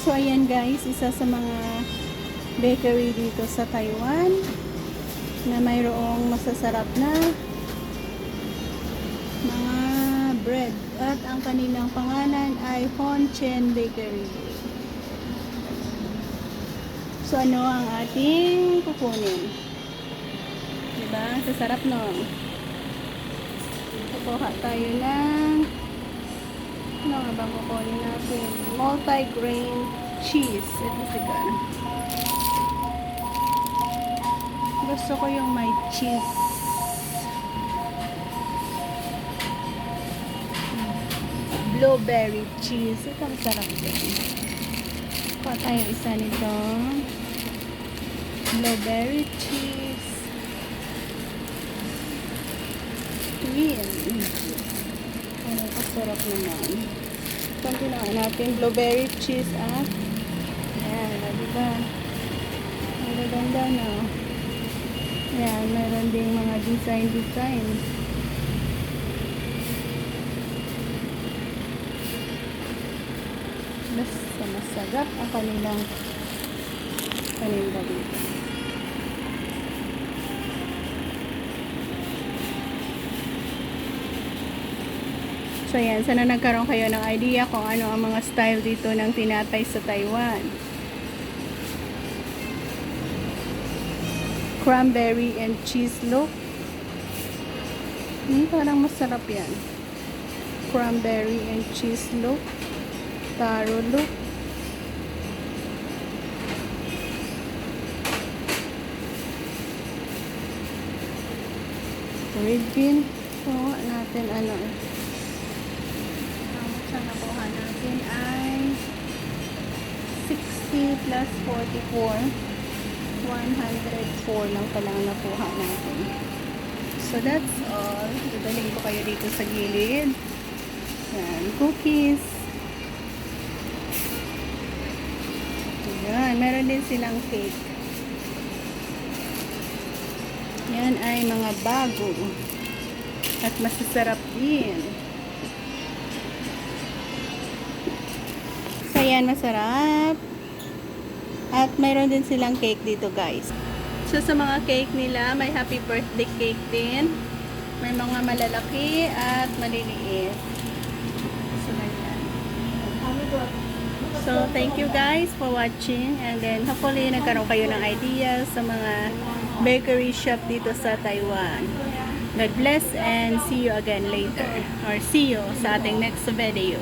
So ayan guys, isa sa mga bakery dito sa Taiwan na mayroong masasarap na mga bread at ang kanilang pangalan ay Hon Chen Bakery. So ano ang ating kukunin? Diba? Sasarap no? Kukuha tayo ng ano nga bang kukunin natin? Multi-grain cheese. Ito siguro. Gusto ko yung may cheese. Blueberry cheese. Ito masarap din. Kuha tayo isa nito. Blueberry cheese. Green. Ano, kasarap naman. Ito ginawa natin. Blueberry cheese at ayan, diba? Ang gaganda na. Ayan, meron ding mga design. Basta masarap ang kanilang paninda dito. So yan, sana nagkaroon kayo ng idea kung ano ang mga style dito ng tinapay sa Taiwan. Cranberry and cheese loaf. Parang masarap yan. Cranberry and cheese loaf. Taro loaf. Red bean. Kuha natin ano. Ang nakuha natin ay 60 plus 44. 104 lang palang nakuha natin. So that's all. Dadalhin ko kayo dito sa gilid. Yan, cookies. Yan, meron din silang cake. Yan ay mga bago. At masasarap din. So yan, masarap. At mayroon din silang cake dito guys. So sa mga cake nila, may happy birthday cake din. May mga malalaki at maliliit. So ganyan. So thank you guys for watching. And then hopefully nagkaroon kayo ng ideas sa mga bakery shop dito sa Taiwan. God bless and see you again later. Or see you sa ating next video.